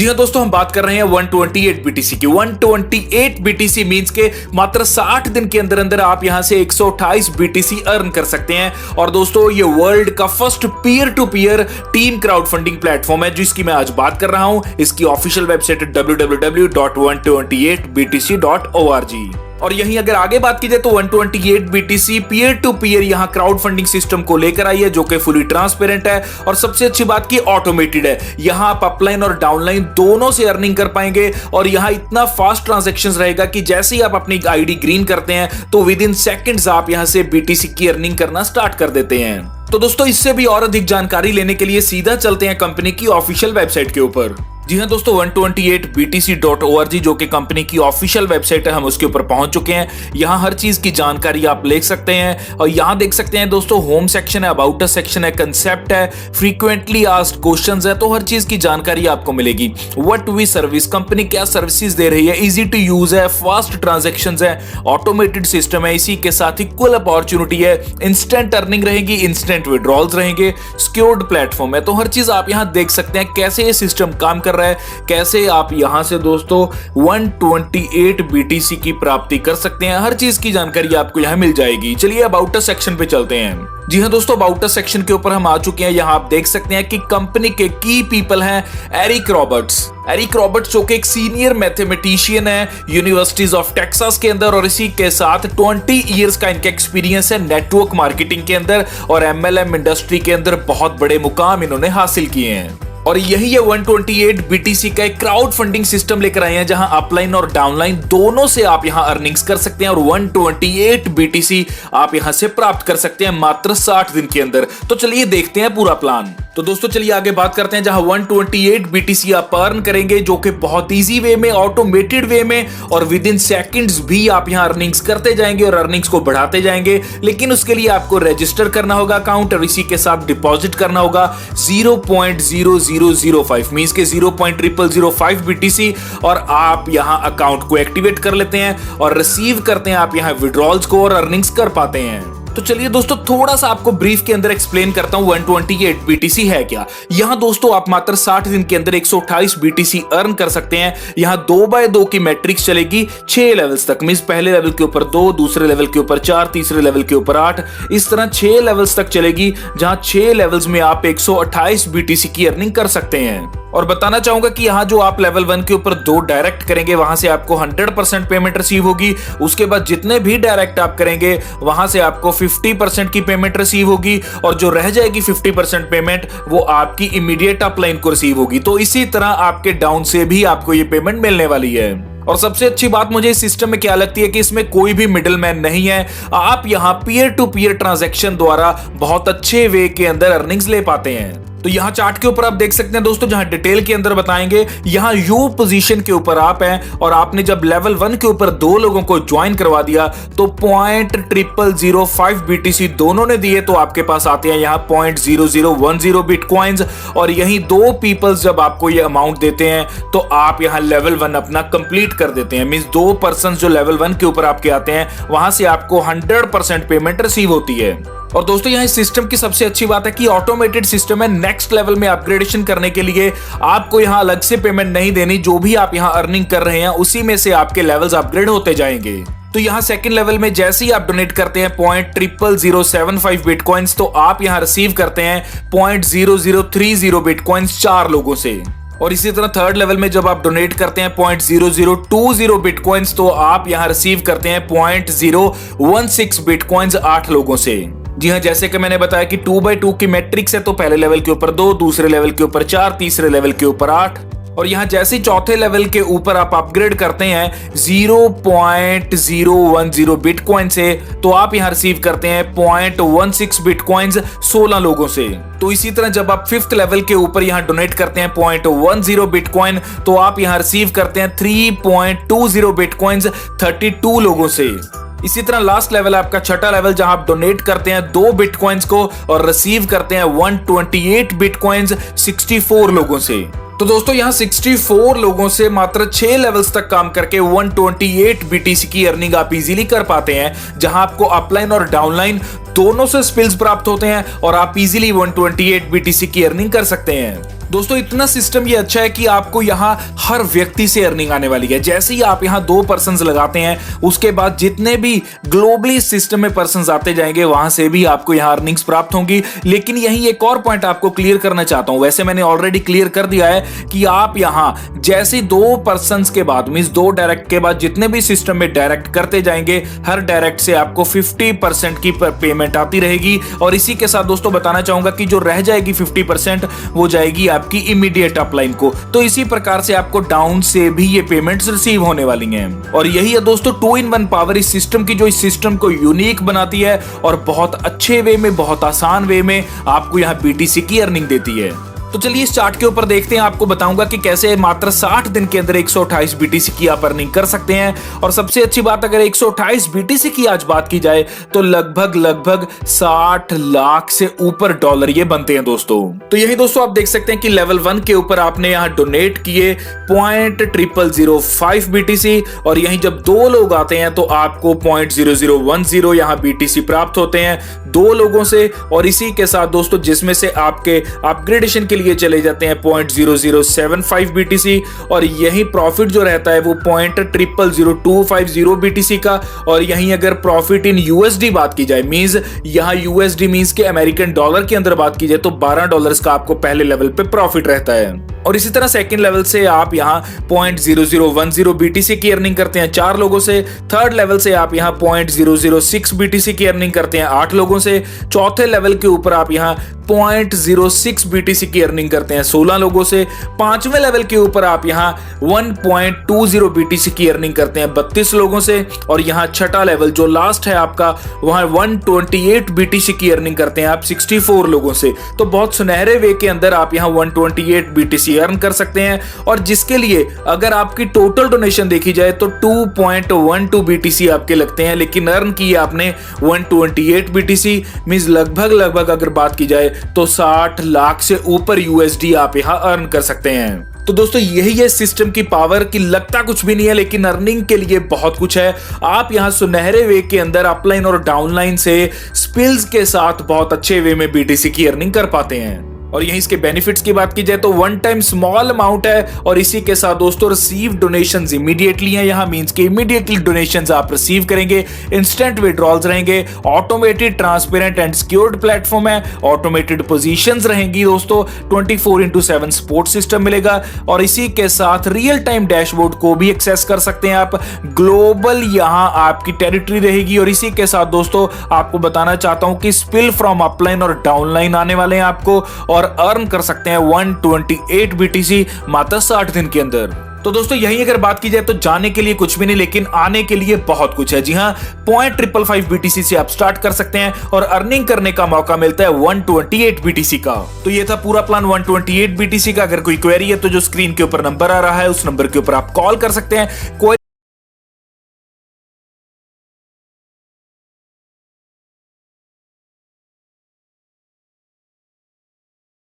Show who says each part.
Speaker 1: जी हाँ दोस्तों, हम बात कर रहे हैं 128 बीटीसी की। 128 बीटीसी मींस के मात्र 60 दिन के अंदर अंदर आप यहां से 128 बीटीसी अर्न कर सकते हैं। और दोस्तों, ये वर्ल्ड का first peer to peer team crowd funding platform है जिसकी मैं आज बात कर रहा हूं। इसकी ऑफिशियल वेबसाइट है www.128btc.org। और यहीं अगर आगे बात की जाए तो 128 बीटीसी पीयर टू पीयर यहां क्राउड फंडिंग सिस्टम को लेकर आई है जो कि फुली ट्रांसपेरेंट है और सबसे अच्छी बात की ऑटोमेटेड है। यहां आप अपलाइन और डाउनलाइन दोनों से अर्निंग कर पाएंगे और यहां इतना फास्ट ट्रांजैक्शंस रहेगा कि जैसे ही आप अपनी आईडी ग्रीन करते हैं तो विद इन सेकंड्स आप यहां से बीटीसी की अर्निंग करना स्टार्ट कर देते हैं। तो दोस्तों, इससे भी और अधिक जानकारी लेने के लिए सीधा चलते हैं कंपनी की ऑफिशियल वेबसाइट के ऊपर। जी हाँ दोस्तों, 128btc.org जो कि कंपनी की ऑफिशियल वेबसाइट है, हम उसके ऊपर पहुंच चुके हैं। यहाँ हर चीज की जानकारी आप ले सकते हैं और यहाँ देख सकते हैं दोस्तों, होम सेक्शन है, अबाउट अस सेक्शन है, कंसेप्ट है, फ्रीक्वेंटली आस्क्ड क्वेश्चंस है, तो हर चीज की जानकारी आपको मिलेगी। व्हाट वी सर्विस, कंपनी क्या सर्विसेज दे रही है, इजी टू यूज है, फास्ट ट्रांजेक्शंस है, ऑटोमेटेड सिस्टम है, इसी के साथ इक्वल अपॉर्चुनिटी है, इंस्टेंट अर्निंग रहेगी, इंस्टेंट विड्रॉल्स रहेंगे, सिक्योर्ड प्लेटफॉर्म है। तो हर चीज आप यहाँ देख सकते हैं कैसे ये सिस्टम काम कर रहा है, कैसे आप यहां से दोस्तों 128 बीटीसी की प्राप्ति कर सकते हैं। हर चीज की जानकारी आपको यहां मिल जाएगी। चलिए अबाउट अस सेक्शन पे चलते हैं। जी हाँ दोस्तों, अबाउट अस सेक्शन के ऊपर हम आ चुके हैं। यहाँ आप देख सकते हैं कि कंपनी के की पीपल हैं एरिक रॉबर्ट्स। एरिक रॉबर्ट्स जो कि एक सीनियर मैथमेटिशियन है यूनिवर्सिटीज ऑफ टेक्सास के अंदर और इसी के साथ 20 इयर्स का इनका एक्सपीरियंस है नेटवर्क मार्केटिंग के अंदर और एमएलएम इंडस्ट्री के अंदर बहुत बड़े मुकाम इन्होंने हासिल किए हैं। और यही ये 128 बीटीसी का एक क्राउड फंडिंग सिस्टम लेकर आए हैं जहां अपलाइन और डाउनलाइन दोनों से आप यहां अर्निंग्स कर सकते हैं और 128 बीटीसी आप यहां से प्राप्त कर सकते हैं मात्र 60 दिन के अंदर। तो चलिए देखते हैं पूरा प्लान। तो दोस्तों चलिए आगे बात करते हैं जहां 128 बीटीसी आप अर्न करेंगे जो कि बहुत इजी वे में, ऑटोमेटेड वे में और विद इन सेकंड्स भी आप यहां अर्निंग्स करते जाएंगे और अर्निंग्स को बढ़ाते जाएंगे। लेकिन उसके लिए आपको रजिस्टर करना होगा अकाउंट और इसी के साथ डिपॉजिट करना होगा 0.0005 मींस के 0.0005 बीटीसी और आप यहां अकाउंट को एक्टिवेट कर लेते हैं और रिसीव करते हैं आप यहां विड्रॉल्स को और अर्निंग्स कर पाते हैं। तो चलिए दोस्तों, थोड़ा सा आपको ब्रीफ के अंदर एक्सप्लेन करता हूं 128 बीटीसी है क्या। यहां दोस्तों आप मात्र 60 दिन के अंदर 128 बीटीसी अर्न कर सकते हैं। यहां 2x2 की मैट्रिक्स चलेगी 6 लेवल्स तक, मींस पहले लेवल के ऊपर 2, दूसरे लेवल के ऊपर 4, तीसरे लेवल के ऊपर 8, इस तरह 6 लेवल्स तक चलेगी जहां 6 लेवल्स में आप 128 बीटीसी की अर्निंग कर सकते हैं। और बताना चाहूंगा कि यहां जो आप लेवल 1 के ऊपर 2 डायरेक्ट करेंगे वहां से आपको 100% पेमेंट रिसीव होगी। उसके बाद जितने भी डायरेक्ट आप करेंगे वहां से आपको 50% की पेमेंट रिसीव होगी और जो रह जाएगी 50% पेमेंट वो आपकी इमीडिएट अपलाइन को रिसीव होगी। तो इसी तरह आपके डाउन से भी आपको ये पेमेंट मिलने वाली है। और सबसे अच्छी बात मुझे इस सिस्टम में क्या लगती है कि इसमें कोई भी मिडिलमैन नहीं है। आप यहां पीयर टू पीयर ट्रांजैक्शन द्वारा बहुत अच्छे वे के अंदर अर्निंग्स ले पाते हैं। तो यहाँ चार्ट के ऊपर आप देख सकते हैं दोस्तों, जहां डिटेल के अंदर बताएंगे यहाँ यू पोजीशन के ऊपर आप हैं और आपने जब लेवल 1 के ऊपर 2 लोगों को ज्वाइन करवा दिया तो 0.0005 बीटीसी दोनों ने दिए तो आपके पास आते हैं यहाँ 0.0010 बिटकॉइंस। और यही 2 पीपल्स जब आपको ये अमाउंट देते हैं तो आप यहाँ लेवल 1 अपना कंप्लीट कर देते हैं। मींस 2 पर्सन जो लेवल 1 के ऊपर आपके आते हैं वहां से आपको 100% पेमेंट रिसीव होती है। और दोस्तों यहाँ इस सिस्टम की सबसे अच्छी बात है कि ऑटोमेटेड सिस्टम है। नेक्स्ट लेवल में अपग्रेडेशन करने के लिए आपको यहाँ अलग से पेमेंट नहीं देनी, जो भी आप यहाँ अर्निंग कर रहे हैं उसी में से आपके लेवल्स अपग्रेड होते जाएंगे। तो यहाँ सेकंड लेवल में जैसे ही आप डोनेट करते हैं 0.0075 बिटकॉइंस तो आप यहाँ रिसीव करते हैं 0.0030 बिटकॉइंस 4 लोगों से। और इसी तरह थर्ड लेवल में जब आप डोनेट करते हैं 0.0020 बिटकॉइंस तो आप यहाँ रिसीव करते हैं 0.016 बिटकॉइंस 8 लोगों से। जी हाँ, जैसे कि मैंने बताया कि 2x2 की मैट्रिक्स है तो पहले लेवल के ऊपर 2, दूसरे लेवल के ऊपर 4, तीसरे लेवल के ऊपर 8 और यहाँ जैसे चौथे लेवल के ऊपर आप अपग्रेड करते हैं 0.010 बिटकॉइन से तो आप यहाँ रिसीव करते हैं 0.16 बिटकॉइंस 16 लोगों से। तो इसी तरह जब आप 5th लेवल के ऊपर यहाँ डोनेट करते हैं 0.10 बिटकॉइन तो आप यहाँ रिसीव करते हैं 3.20 बिटकॉइंस 32 लोगों से। इसी तरह लास्ट लेवल आपका छठा लेवल जहां आप डोनेट करते हैं 2 बिटकॉइंस को और रिसीव करते हैं 128 बिटकॉइंस 64 लोगों से। तो दोस्तों यहाँ 64 लोगों से मात्र 6 लेवल्स तक काम करके 128 बीटीसी की अर्निंग आप इजीली कर पाते हैं, जहां आपको अपलाइन और डाउनलाइन दोनों से स्किल्स प्राप्त होते हैं और आप इजीली 128 बीटीसी की अर्निंग कर सकते हैं। दोस्तों इतना सिस्टम ये अच्छा है कि आपको यहाँ हर व्यक्ति से अर्निंग आने वाली है। जैसे ही आप यहाँ 2 पर्सन्स लगाते हैं, उसके बाद जितने भी ग्लोबली सिस्टम में पर्सन्स आते जाएंगे, वहां से भी आपको यहाँ अर्निंग्स प्राप्त होंगी। लेकिन यही एक और पॉइंट आपको क्लियर करना चाहता हूं। वैसे मैंने ऑलरेडी क्लियर कर दिया है कि आप यहाँ जैसे 2 पर्सन्स के बाद मींस 2 डायरेक्ट के बाद जितने भी सिस्टम में डायरेक्ट करते जाएंगे, हर डायरेक्ट से आपको 50% की पेमेंट आती रहेगी। और इसी के साथ दोस्तों बताना चाहूंगा कि जो रह जाएगी 50% वो जाएगी आपकी इमीडिएट अपलाइन को। तो इसी प्रकार से आपको डाउन से भी ये पेमेंट्स रिसीव होने वाली हैं। और यही है दोस्तों 2-in-1 पावर इस सिस्टम की, जो इस सिस्टम को यूनिक बनाती है और बहुत अच्छे वे में, बहुत आसान वे में आपको यहाँ BTC की अर्निंग देती है। तो चलिए इस चार्ट के ऊपर देखते हैं। आपको बताऊंगा कि कैसे मात्र 60 दिन के अंदर 128 BTC की आप अर्निंग कर सकते हैं। और सबसे अच्छी बात, अगर 128 BTC की आज बात की जाए तो लगभग 60 लाख से ऊपर डॉलर ये बनते हैं दोस्तों। तो यही दोस्तों आप देख सकते हैं कि लेवल 1 के ऊपर आपने यहाँ डोनेट किए 0.0005 BTC, और यहीं जब 2 लोग आते हैं तो आपको 0.0010 यहाँ BTC प्राप्त होते हैं 2 लोगों से। और इसी के साथ दोस्तों जिसमें से आपके अपग्रेडेशन के लिए चले जाते हैं 0.0075 BTC, और यही प्रॉफिट जो रहता है वो 0.000250 BTC का। और यहीं अगर प्रॉफिट इन USD बात की जाए, मींस यहाँ USD मींस के अमेरिकन डॉलर के अंदर बात की जाए, तो $12 का आपको पहले लेवल पे प्रॉफिट रहता है। और इसी तरह सेकंड लेवल से आप यहाँ 0.0010 BTC की अर्निंग करते हैं 4 लोगों से। थर्ड लेवल से आप यहाँ 0.006 BTC की अर्निंग करते हैं 8 लोगों से। चौथे लेवल के ऊपर आप यहाँ 0.06 BTC की अर्निंग करते हैं 16 लोगों से। 5वें लेवल के ऊपर आप यहाँ 1.20 BTC की अर्निंग करते हैं 32 लोगों से। और यहाँ छठा लेवल जो लास्ट है आपका, वहां 128 BTC की अर्निंग करते हैं आप 64 लोगों से। तो बहुत सुनहरे वे के अंदर आप यहाँ 128 BTC अर्न कर सकते हैं। और जिसके लिए अगर आपकी टोटल डोनेशन देखी जाए तो 2.12 BTC आपके लगते हैं, लेकिन अर्न की आपने 128 BTC, मींस लगभग अगर बात की जाए तो 60 लाख से ऊपर USD आप यहां अर्न कर सकते हैं। तो दोस्तों यही है सिस्टम की पावर कि लगता कुछ भी नहीं है, लेकिन अर्निंग के लिए बहुत कुछ है। आप यहां सुनहरे वे के अंदर अपलाइन और डाउनलाइन से स्पिल्स के साथ बहुत अच्छे वे में BTC की अर्निंग कर पाते हैं। और यहीं इसके बेनिफिट्स की बात की जाए तो 1 टाइम स्मॉल अमाउंट है, और इसी के साथ दोस्तों रिसीव डोनेशंस इमीडिएटली हैं। यहां मींस के इमीडिएटली डोनेशंस आप रिसीव करेंगे, इंस्टेंट विड्रॉल्स रहेंगे, automated, transparent and secured platform है, ऑटोमेटेड पोजीशंस रहेंगी दोस्तों, 24/7 सपोर्ट सिस्टम मिलेगा। और इसी के साथ रियल टाइम डैशबोर्ड को भी एक्सेस कर सकते हैं आप। ग्लोबल यहां आपकी टेरिटरी रहेगी। और इसी के साथ दोस्तों आपको बताना चाहता हूं कि स्पिल फ्रॉम अपलाइन और डाउनलाइन आने वाले हैं आपको, और अर्न कर सकते हैं 128 BTC मात्र 60 दिन के अंदर। तो दोस्तों यही अगर बात की जाए तो जाने के लिए कुछ भी नहीं, लेकिन आने के लिए बहुत कुछ है। जी हाँ, 0.555 BTC से आप स्टार्ट कर सकते हैं और अर्निंग करने का मौका मिलता है 128 BTC का। तो ये था पूरा प्लान 128 BTC का। अगर कोई क्वेरी है तो जो स्क्रीन के ऊपर नंबर आ रहा है उस नंबर के ऊपर आप कॉल कर सकते हैं।